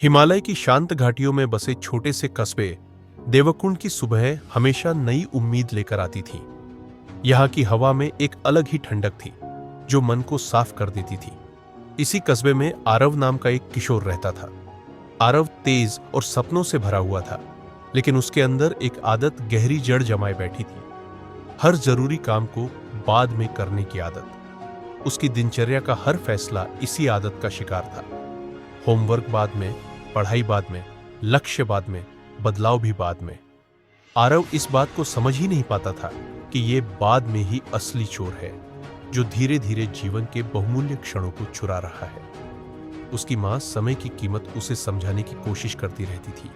हिमालय की शांत घाटियों में बसे छोटे से कस्बे देवकुंड की सुबह हमेशा नई उम्मीद लेकर आती थी। यहाँ की हवा में एक अलग ही ठंडक थी जो मन को साफ कर देती थी। इसी कस्बे में आरव नाम का एक किशोर रहता था। आरव तेज और सपनों से भरा हुआ था, लेकिन उसके अंदर एक आदत गहरी जड़ जमाए बैठी थी। हर जरूरी काम को बाद में करने की आदत। उसकी दिनचर्या का हर फैसला इसी आदत का शिकार था। होमवर्क बाद में, पढ़ाई बाद में, लक्ष्य बाद में, बदलाव भी बाद में। आरव इस बात को समझ ही नहीं पाता था कि ये बाद में ही असली चोर है, जो धीरे धीरे जीवन के बहुमूल्य क्षणों को चुरा रहा है। उसकी मां समय की कीमत उसे समझाने की कोशिश करती रहती थी,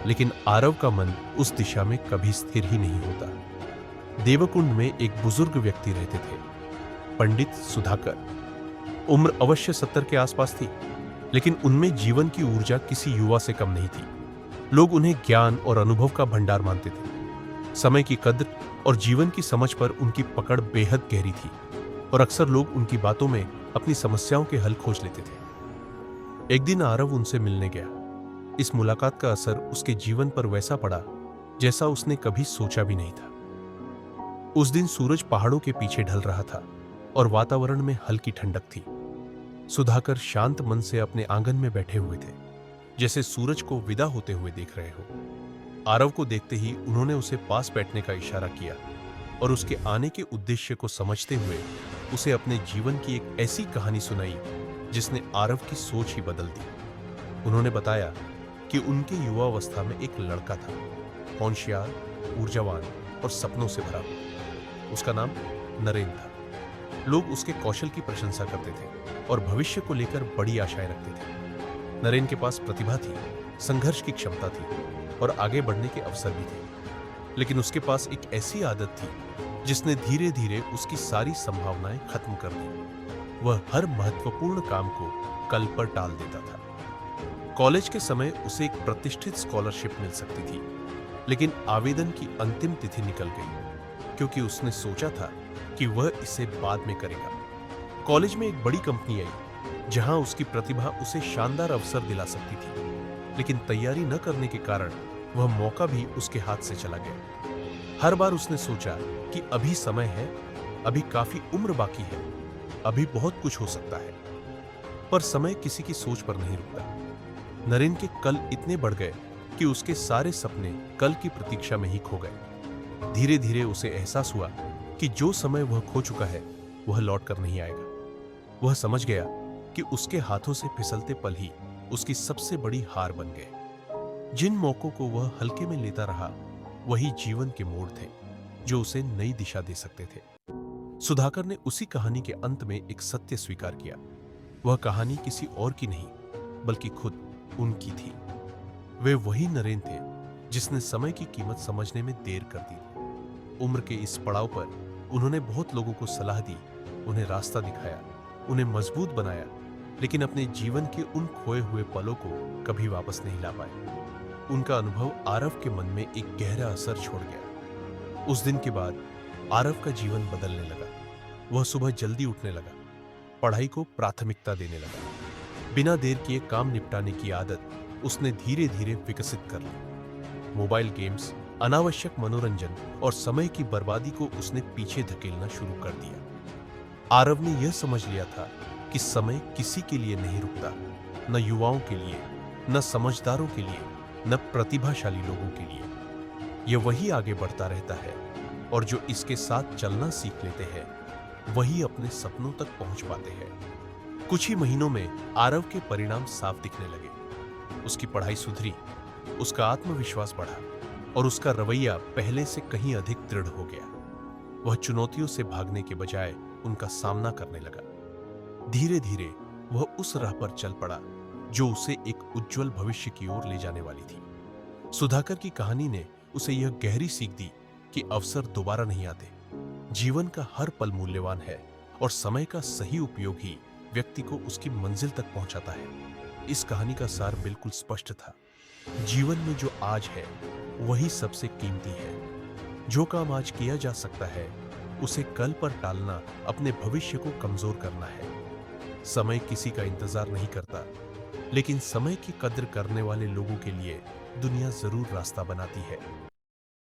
लेकिन आरव का मन उस दिशा में कभी स्थिर ही नहीं होता। देवकुंड में एक बुजुर्ग व्यक्ति रहते थे, पंडित सुधाकर। उम्र अवश्य 70 के आसपास थी, लेकिन उनमें जीवन की ऊर्जा किसी युवा से कम नहीं थी। लोग उन्हें ज्ञान और अनुभव का भंडार मानते थे। समय की कद्र और जीवन की समझ पर उनकी पकड़ बेहद गहरी थी, और अक्सर लोग उनकी बातों में अपनी समस्याओं के हल खोज लेते थे। एक दिन आरव उनसे मिलने गया। इस मुलाकात का असर उसके जीवन पर वैसा पड़ा जैसा उसने कभी सोचा भी नहीं था। उस दिन सूरज पहाड़ों के पीछे ढल रहा था और वातावरण में हल्की ठंडक थी। सुधाकर शांत मन से अपने आंगन में बैठे हुए थे, जैसे सूरज को विदा होते हुए देख रहे हो। आरव को देखते ही उन्होंने उसे पास बैठने का इशारा किया और उसके आने के उद्देश्य को समझते हुए उसे अपने जीवन की एक ऐसी कहानी सुनाई जिसने आरव की सोच ही बदल दी। उन्होंने बताया कि उनके युवावस्था में एक लड़का था, होशियार, ऊर्जावान और सपनों से भरा हुआ। उसका नाम नरेन था। लोग उसके कौशल की प्रशंसा करते थे और भविष्य को लेकर बड़ी आशाएं रखते थे। नरेन के पास प्रतिभा थी, संघर्ष की क्षमता थी और आगे बढ़ने के अवसर भी थे। लेकिन उसके पास एक ऐसी आदत थी जिसने धीरे धीरे उसकी सारी संभावनाएं खत्म कर दी। वह हर महत्वपूर्ण काम को कल पर टाल देता था। कॉलेज के समय उसे एक प्रतिष्ठित स्कॉलरशिप मिल सकती थी, लेकिन आवेदन की अंतिम तिथि निकल गई, क्योंकि उसने सोचा था कि वह इसे बाद में करेगा। कॉलेज में एक बड़ी कंपनी आई जहां उसकी प्रतिभा उसे शानदार अवसर दिला सकती थी, लेकिन तैयारी न करने के कारण वह मौका भी उसके हाथ से चला गया। हर बार उसने सोचा कि अभी समय है, अभी काफी उम्र बाकी है, अभी बहुत कुछ हो सकता है, पर समय किसी की सोच पर नहीं रुकता। नरेन के कल इतने बढ़ गए कि उसके सारे सपने कल की प्रतीक्षा में ही खो गए। धीरे धीरे उसे एहसास हुआ कि जो समय वह खो चुका है वह लौट कर नहीं आएगा। वह समझ गया कि उसके हाथों से फिसलते पल ही उसकी सबसे बड़ी हार बन गए। जिन मौकों को वह हल्के में लेता रहा, वही जीवन के मोड़ थे जो उसे नई दिशा दे सकते थे। सुधाकर ने उसी कहानी के अंत में एक सत्य स्वीकार किया। वह कहानी किसी और की नहीं, बल्कि खुद उनकी थी। वे वही नरेन थे जिसने समय की कीमत समझने में देर कर दी। उम्र के इस पड़ाव पर उन्होंने बहुत लोगों को सलाह दी, उन्हें रास्ता दिखाया, उन्हें मजबूत बनाया, लेकिन अपने जीवन के उन खोए हुए पलों को कभी वापस नहीं ला पाए। उनका अनुभव आरव के मन में एक गहरा असर छोड़ गया। उस दिन के बाद आरव का जीवन बदलने लगा। वह सुबह जल्दी उठने लगा, पढ़ाई को प्राथमिकता देने लगा। बिना देर किए काम निपटाने की आदत उसने धीरे धीरे विकसित कर ली। मोबाइल गेम्स, अनावश्यक मनोरंजन और समय की बर्बादी को उसने पीछे धकेलना शुरू कर दिया। आरव ने यह समझ लिया था कि समय किसी के लिए नहीं रुकता, न युवाओं के लिए, न समझदारों के लिए, न प्रतिभाशाली लोगों के लिए। यह वही आगे बढ़ता रहता है, और जो इसके साथ चलना सीख लेते हैं वही अपने सपनों तक पहुंच पाते हैं। कुछ ही महीनों में आरव के परिणाम साफ दिखने लगे। उसकी पढ़ाई सुधरी, उसका आत्मविश्वास बढ़ा और उसका रवैया पहले से कहीं अधिक दृढ़ हो गया। वह चुनौतियों से भागने के बजाय उनका सामना करने लगा। धीरे धीरे वह उस राह पर चल पड़ा जो उसे एक उज्जवल भविष्य की ओर ले जाने वाली थी। सुधाकर की कहानी ने उसे यह गहरी सीख दी कि अवसर दोबारा नहीं आते। जीवन का हर पल मूल्यवान है और समय का सही उपयोग ही व्यक्ति को उसकी मंजिल तक पहुंचाता है। इस कहानी का सार बिल्कुल स्पष्ट था। जीवन में जो आज है वही सबसे कीमती है। जो काम आज किया जा सकता है उसे कल पर टालना अपने भविष्य को कमजोर करना है। समय किसी का इंतजार नहीं करता, लेकिन समय की कद्र करने वाले लोगों के लिए दुनिया जरूर रास्ता बनाती है।